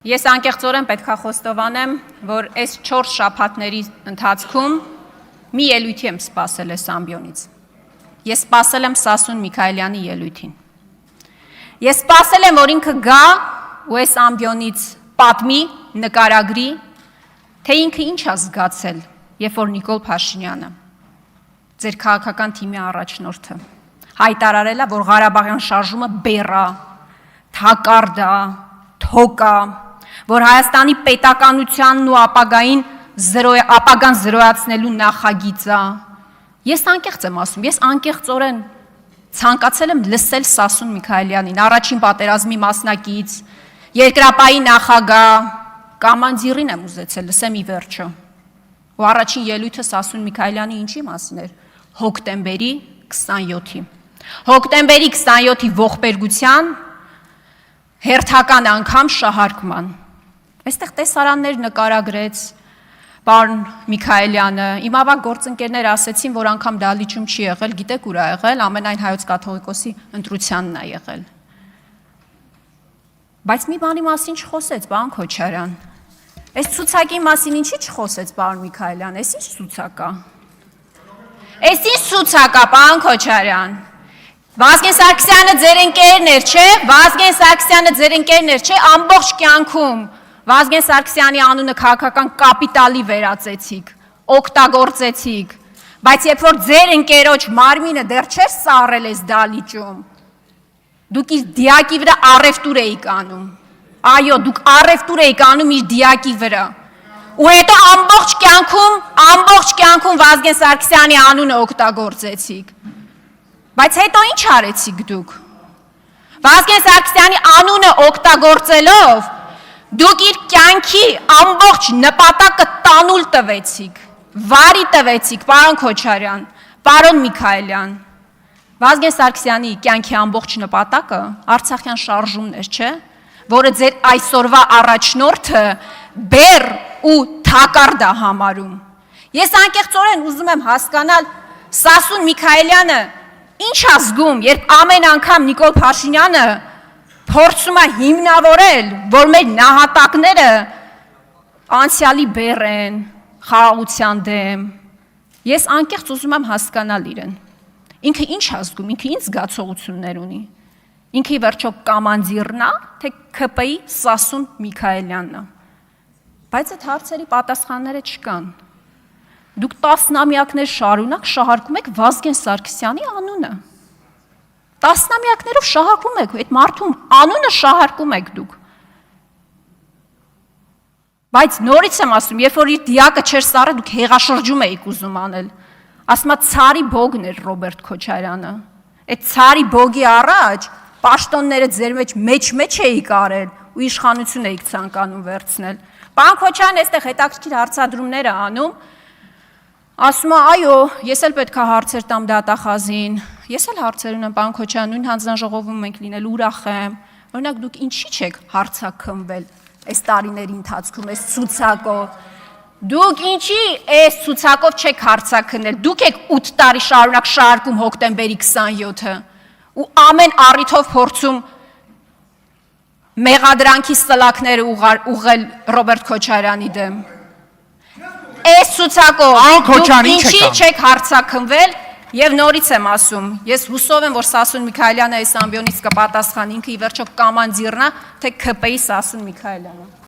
Ես անկեղծորեն պետք է խոստովանեմ, որ այս 4 շաբաթների ընթացքում մի ելույթի եմ սպասել այս ամբիոնից։ Ես սպասել եմ Սասուն Միքայելյանի ելույթին։ Ես սպասել եմ, որ ինքը գա ու այս ամբիոնից պատմի, նկարագրի, թե ինքը ինչ է զգացել, երբ որ Նիկոլ Փաշինյանը, ձեր քաղաքական թիմի առաջնորդը, հայտարարել է, որ Ղարաբաղյան շարժումը բեռա, թակարդ է, թոկ է, որ Հայաստանի պետականությանն ու ապագան զրոյացնելու նախագիծ է։ Ես անկեղծ եմ ասում, ես անկեղծորեն ցանկացել եմ լսել Սասուն Միքայելյանին, առաջին պատերազմի մասնակից, երկրապահի նախագահ, կամանդիրին եմ ուզեցել լսեմ ի վերջո։ Ու առաջին ելույթը Սասուն Միքայելյանի ինչի մասին էր։ Հոկտեմբերի 27-ի։ Հոկտեմբերի 27-ի ողբերգության հերթական անգամ շահարկման։ Այստեղ տեսարաններ նկարագրեց պարոն Միքայելյանը, իմ ավագ գործընկերներ ասեցին, որ անգամ դալիճում չի եղել, գիտեք ուր է եղել, ամենայն հայոց կաթողիկոսի ընտրությանն է եղել։ Բայց մի բանի մասին չխոսեց, պարոն Քոչարյան։ Այս ցուցակի մասին ինչի չխոսեց պարոն Միքայելյան, այս ինչ ցուցակ է։ Այս ինչ ցուցակ է, պարոն Քոչարյան։ Վազգեն Սարգսյանը ձեր ընկերն էր, չէ՞։ Վազգեն Սարգսյանը ձեր ընկերն էր, չէ՞։ Ամբողջ կյանքում Վազգեն Սարգսյանի անունը քաղաքական կապիտալի վերածեցիք, օգտագործեցիք, բայց երբ որ ձեր ընկերոջ մարմինը դեռ չէր սառել այս դալիճում, դուք իր դիակի վրա առևտուր էիք անում։ Այո, դուք առևտուր էիք անում իր դիակի վրա։ Ու հետո ամբողջ կյանքում Վազգեն Սարգսյանի անունը օգտագործեցիք։ Բայց հետո ինչ արեցիք դուք։ Վազգեն Սարգսյանի անունը օգտագործելով դուք իր կյանքի ամբողջ նպատակը տանուլ տվեցիք, վարի տվեցիք, պարոն Քոչարյան, պարոն Միքայելյան։ Վազգեն Սարգսյանի կյանքի ամբողջ նպատակը Արցախյան շարժումն էր, չէ՞, որը ձեր այսօրվա առաջնորդը բեռ ու թակարդ է համարում։ Ես անկեղծորեն ուզում եմ հասկանալ Սասուն Միքայելյանը ինչ է զգում, երբ ամեն անգամ Նիկոլ Փաշինյանը փորձում է հիմնավորել, որ մեր նահատակները անցյալի բեռ են, խաղաղության դեմ։ Ես անկեղծ ուզում եմ հասկանալ իրեն։ Ինքը ինչ է զգում, ինքը ինչ զգացողություններ ունի։ Ինքը ի վերջո կամանդիրն է, թե ՔՊ-ի Սասուն Միքայելյանն է։ Բայց այդ հարցերի պատասխանները չկան։ Դուք տասնամյակներ շարունակ շահարկում եք Վազգեն Սարգսյանի անունը։ Տասնամյակներով շահարկում եք, այդ մարդու անունը շահարկում եք դուք։ Բայց նորից եմ ասում, երբ որ իր դիակը չէր սառել, դուք հեղաշրջում էիք ուզում անել։ Ասում եմ ցարի բոգն էր Ռոբերտ Քոչարյանը։ Այդ ցարի բոգի առաջ պաշտոնները ձեր մեջ էիք արել ու իշխանություն էիք ցանկանում վերցնել։ Պարոն Քոչարյան այստեղ հետաքրքիր հարցադրումներ է անում։ Ասում է, այո, ես էլ պետք է հարցեր տամ դատախազին։ Ես էլ հարցեր ունեմ, պարոն Քոչարյան, նույն հանձնաժողովում ենք լինել, ուրախ եմ։ Օրինակ դուք ինչի՞ չեք հարցաքննվել այս տարիների ընթացքում, այս ցուցակով։ Դուք ինչի այս ցուցակով չեք հարցաքննել։ Դուք եք 8 տարի շարունակ շարքում հոկտեմբերի 27-ը ու ամեն առիթով փորձում մեղադրանքի սլաքները ուղղել Ռոբերտ Քոչարյանի դեմ։ Այս ցուցակով դուք ինչի չեք հարցաքնվել եւ նորից եմ ասում, ես հուսով եմ, որ Սասուն Միքայելյանը այս ամբիոնից կպատասխանի, ինքը ի վերջո կամանդիրն է, թե ՔՊ-ի Սասուն Միքայելյանը։